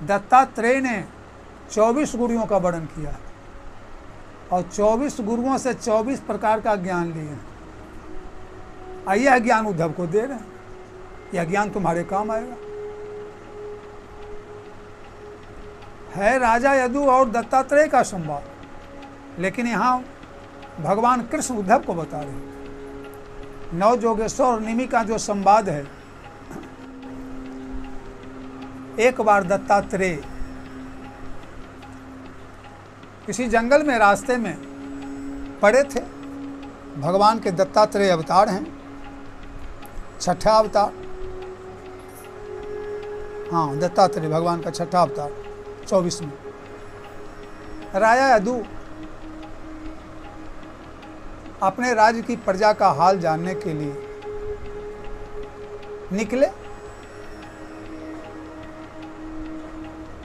दत्तात्रेय ने 24 गुरुओं का वर्णन किया है और 24 गुरुओं से 24 प्रकार का ज्ञान लिए हैं। यह ज्ञान उद्धव को दे रहे हैं, यह ज्ञान तुम्हारे काम आएगा। है राजा यदु और दत्तात्रेय का संवाद, लेकिन यहाँ भगवान कृष्ण उद्धव को बता रहे हैं। नवजोगेश्वर और निमि का जो संवाद है, एक बार दत्तात्रेय किसी जंगल में रास्ते में पड़े थे। भगवान के दत्तात्रेय अवतार हैं, छठा अवतार। हाँ, दत्तात्रेय भगवान का छठा अवतार 24 में। राजा यदु अपने राज्य की प्रजा का हाल जानने के लिए निकले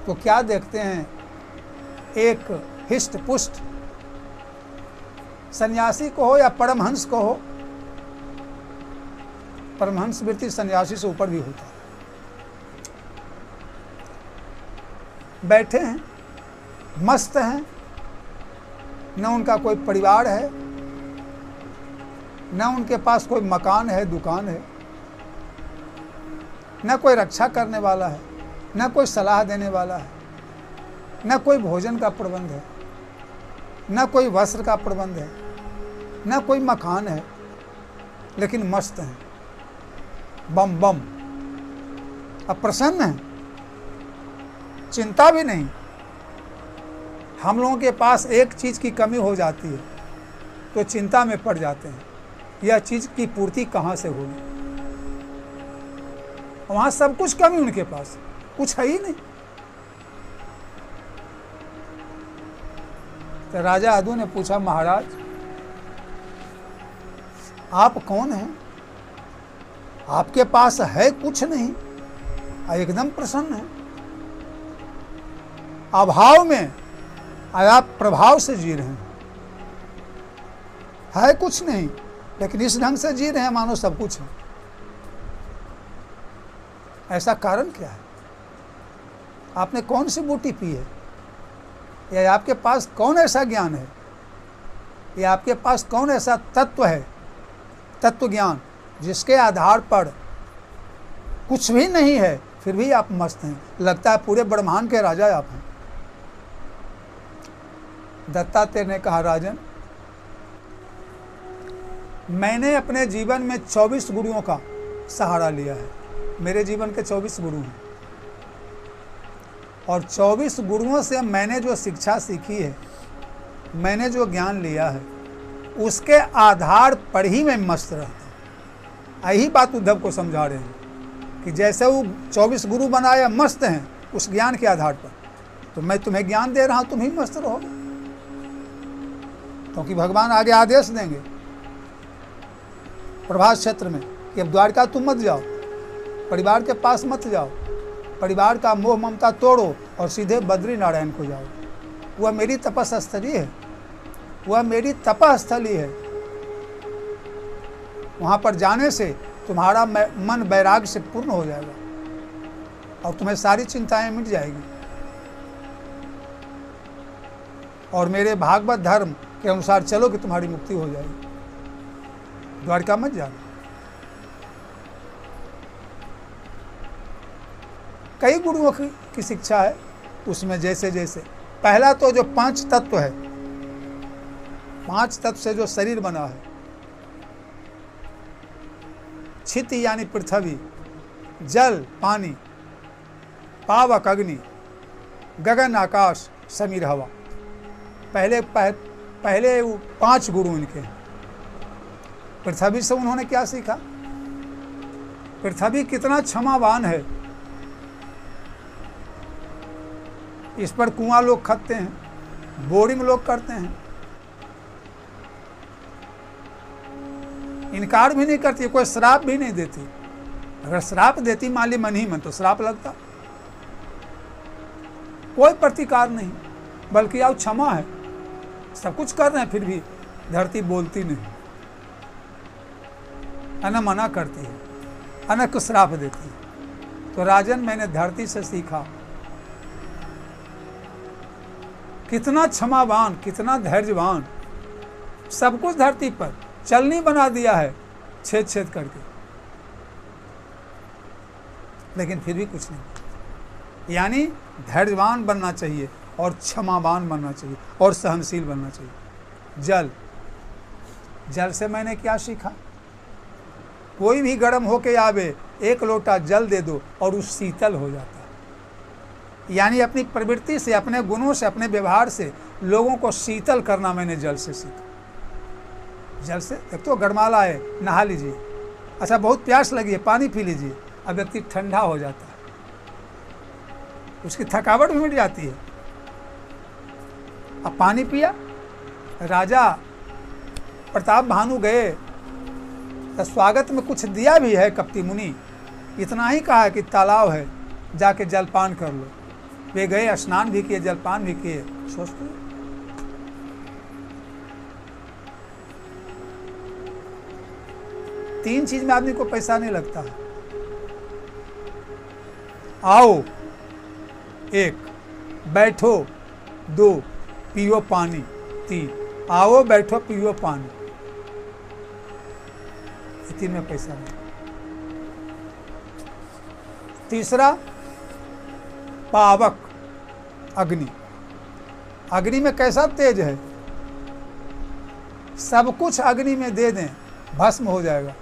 तो क्या देखते हैं, एक हिष्ट पुष्ट सन्यासी को हो या परमहंस को हो, परमहंस वृत्ति सन्यासी से ऊपर भी होता है, बैठे हैं, मस्त हैं। न उनका कोई परिवार है, न उनके पास कोई मकान है, दुकान है, न कोई रक्षा करने वाला है, न कोई सलाह देने वाला है, न कोई भोजन का प्रबंध है, न कोई वस्त्र का प्रबंध है, न कोई मकान है, लेकिन मस्त हैं, बम बम। अब प्रसन्न हैं, चिंता भी नहीं। हम लोगों के पास एक चीज़ की कमी हो जाती है तो चिंता में पड़ जाते हैं, यह चीज़ की पूर्ति कहाँ से होगी। वहाँ सब कुछ कमी, उनके पास कुछ है ही नहीं। तो राजा यदु ने पूछा, महाराज आप कौन हैं? आपके पास है कुछ नहीं, एकदम प्रसन्न है। अभाव में आप प्रभाव से जी रहे हैं, है कुछ नहीं, लेकिन इस ढंग से जी रहे हैं मानो सब कुछ है। ऐसा कारण क्या है? आपने कौन सी बूटी पी है, या आपके पास कौन ऐसा ज्ञान है, या आपके पास कौन ऐसा तत्व है, तत्व ज्ञान, जिसके आधार पर कुछ भी नहीं है फिर भी आप मस्त हैं, लगता है पूरे ब्रह्मांड के राजा आप हैं। दत्तात्रेय ने कहा, राजन मैंने अपने जीवन में 24 गुरुओं का सहारा लिया है। मेरे जीवन के 24 गुरु हैं और 24 गुरुओं से मैंने जो शिक्षा सीखी है, मैंने जो ज्ञान लिया है, उसके आधार पर ही मैं मस्त रहता हूँ। यही बात उद्धव को समझा रहे हैं कि जैसे वो 24 गुरु बनाया मस्त हैं उस ज्ञान के आधार पर, तो मैं तुम्हें ज्ञान दे रहा हूँ, तुम ही मस्त रहो, क्योंकि भगवान आगे आदेश देंगे प्रभास क्षेत्र में कि अब द्वारका तुम मत जाओ, परिवार के पास मत जाओ, परिवार का मोह ममता तोड़ो और सीधे बद्री नारायण को जाओ। वह मेरी तपस्थली है, वह मेरी तपस्थली है। वहाँ पर जाने से तुम्हारा मन वैराग्य से पूर्ण हो जाएगा और तुम्हें सारी चिंताएं मिट जाएगी और मेरे भागवत धर्म के अनुसार चलो कि तुम्हारी मुक्ति हो जाएगी। द्वारका मत जाना। कई गुरुओं की शिक्षा है, उसमें जैसे जैसे पहला तो जो 5 तत्व है, 5 तत्व से जो शरीर बना है, क्षिति यानी पृथ्वी, जल पानी, पावक अग्नि, गगन आकाश, समीर हवा। पहले वो 5 गुरु इनके हैं। पृथ्वी से उन्होंने क्या सीखा? पृथ्वी कितना क्षमावान है, इस पर कुआं लोग खदते हैं, बोरिंग लोग करते हैं, इनकार भी नहीं करती, कोई श्राप भी नहीं देती। अगर श्राप देती माली मन ही मन तो श्राप लगता। कोई प्रतिकार नहीं, बल्कि अब क्षमा है, सब कुछ कर रहे हैं, फिर भी धरती बोलती नहीं, अन मना करती है, अनक श्राप देती है। तो राजन मैंने धरती से सीखा कितना क्षमावान, कितना धैर्यवान, सब कुछ धरती पर चलनी बना दिया है छेद छेद करके, लेकिन फिर भी कुछ नहीं। यानी धैर्यवान बनना चाहिए और क्षमावान बनना चाहिए और सहनशील बनना चाहिए। जल से मैंने क्या सीखा? कोई भी गर्म होके आवे, एक लोटा जल दे दो और वो शीतल हो जाता है। यानी अपनी प्रवृत्ति से, अपने गुणों से, अपने व्यवहार से लोगों को शीतल करना मैंने जल से सीखा। जल से एक तो गरमाला है, नहा लीजिए, अच्छा बहुत प्यास लगी है, पानी पी लीजिए, अब व्यक्ति ठंडा हो जाता है, उसकी थकावट भी मिट जाती है। अब पानी पिया, राजा प्रताप भानु गए तो स्वागत में कुछ दिया भी है कपटी मुनि, इतना ही कहा कि तालाब है, जाके जलपान कर लो। वे गए, स्नान भी किए, जलपान भी किए। सोचते 3 चीज में आदमी को पैसा नहीं लगता है। आओ 1, बैठो 2, पियो पानी 3, आओ बैठो पियो पानी, 3 में पैसा नहीं। तीसरा पावक, अग्नि। अग्नि में कैसा तेज है, सब कुछ अग्नि में दे दें भस्म हो जाएगा,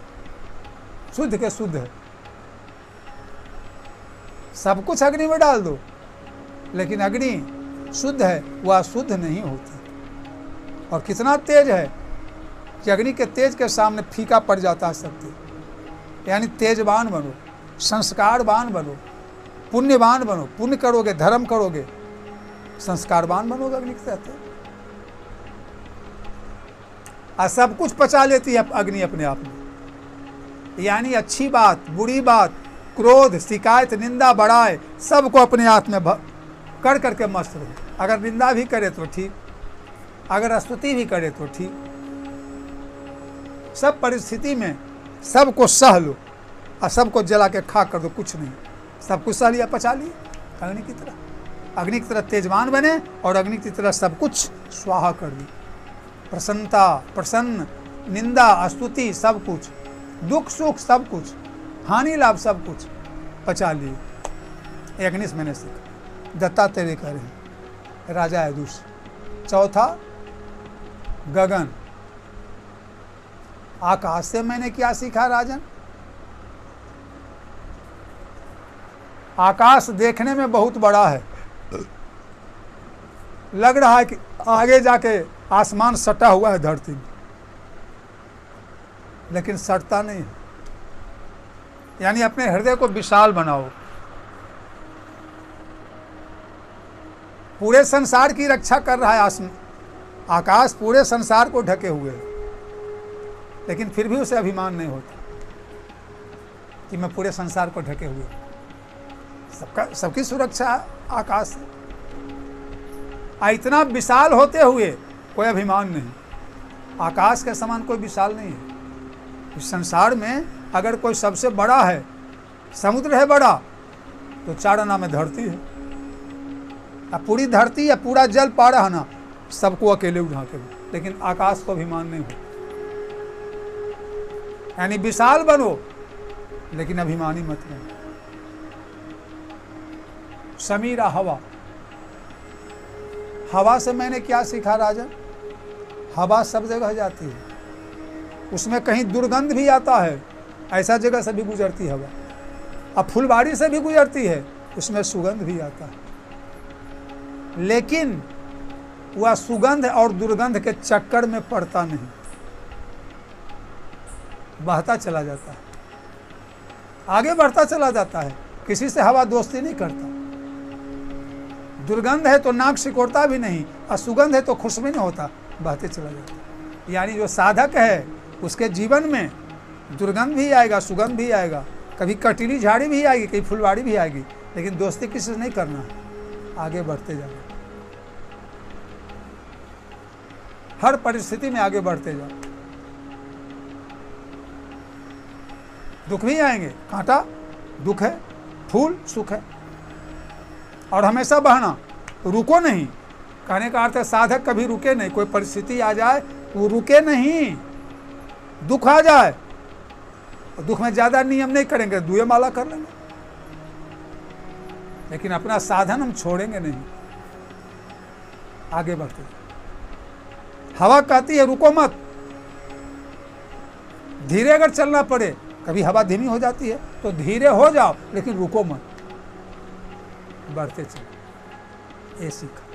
शुद्ध के शुद्ध है। सब कुछ अग्नि में डाल दो, लेकिन अग्नि शुद्ध है, वह अशुद्ध नहीं होती। और कितना तेज है कि अग्नि के तेज के सामने फीका पड़ जाता है सब तेज। यानी तेजवान बनो, संस्कारवान बनो, पुण्यवान बनो, पुण्य करोगे, धर्म करोगे, संस्कारवान बनोगे अग्नि के साथ। और सब कुछ पचा लेती है अग्नि अपने आप में। यानी अच्छी बात, बुरी बात, क्रोध, शिकायत, निंदा, बड़ाई, सबको अपने हाथ में कर करके मस्त रहो। अगर निंदा भी करे तो ठीक, अगर स्तुति भी करे तो ठीक, सब परिस्थिति में सबको सह लो और सबको जला के खा कर दो, कुछ नहीं, सब कुछ सह लिया, पचा लिया अग्नि की तरह। अग्नि की तरह तेजवान बने और अग्नि की तरह सब कुछ स्वाहा कर दी। प्रसन्नता, प्रसन्न, निंदा, स्तुति, सब कुछ, दुख सुख सब कुछ, हानि लाभ सब कुछ पचा लिए। अग्नि से मैंने सीखा। दत्तात्रेय कह रहे हैं, राजा यदुष। चौथा गगन, आकाश से मैंने क्या सीखा राजन? आकाश देखने में बहुत बड़ा है, लग रहा है कि आगे जाके आसमान सटा हुआ है धरती में, लेकिन सटता नहीं है। यानी अपने हृदय को विशाल बनाओ। पूरे संसार की रक्षा कर रहा है आकाश, पूरे संसार को ढके हुए है, लेकिन फिर भी उसे अभिमान नहीं होता कि मैं पूरे संसार को ढके हुए। सबकी सुरक्षा आकाश से। इतना विशाल होते हुए कोई अभिमान नहीं। आकाश के समान कोई विशाल नहीं है। इस संसार में अगर कोई सबसे बड़ा है, समुद्र है बड़ा, तो 4 आना में धरती है। अब पूरी धरती या पूरा जल पा रहा ना, सबको अकेले उठा के, लेकिन आकाश को अभिमान नहीं हो। यानी विशाल बनो, लेकिन अभिमानी मत बनो। समीरा हवा, हवा से मैंने क्या सीखा राजा? हवा सब जगह जाती है, उसमें कहीं दुर्गंध भी आता है, ऐसा जगह से भी गुजरती है हवा। अब फुलवाड़ी से भी गुजरती है, उसमें सुगंध भी आता है, लेकिन वह सुगंध और दुर्गंध के चक्कर में पड़ता नहीं, बहता चला जाता है, आगे बढ़ता चला जाता है। किसी से हवा दोस्ती नहीं करता। दुर्गंध है तो नाक सिकोड़ता भी नहीं, और सुगंध है तो खुश भी नहीं होता, बहते चला जाता है। यानी जो साधक है उसके जीवन में दुर्गंध भी आएगा, सुगंध भी आएगा, कभी कटीली झाड़ी भी आएगी, कभी फुलवाड़ी भी आएगी, लेकिन दोस्ती किसी से नहीं करना है, आगे बढ़ते जाना। हर परिस्थिति में आगे बढ़ते जाओ। दुख भी आएंगे, कांटा दुख है, फूल सुख है, और हमेशा बहना, रुको नहीं, कहने का अर्थ है साधक कभी रुके नहीं, कोई परिस्थिति आ जाए वो रुके नहीं, दुख आ जाए दुख में ज्यादा नियम नहीं करेंगे, दुए माला कर लेंगे, लेकिन अपना साधन हम छोड़ेंगे नहीं, आगे बढ़ते। हवा कहती है रुको मत, धीरे अगर चलना पड़े, कभी हवा धीमी हो जाती है तो धीरे हो जाओ लेकिन रुको मत, बढ़ते चलो, ये सीखा।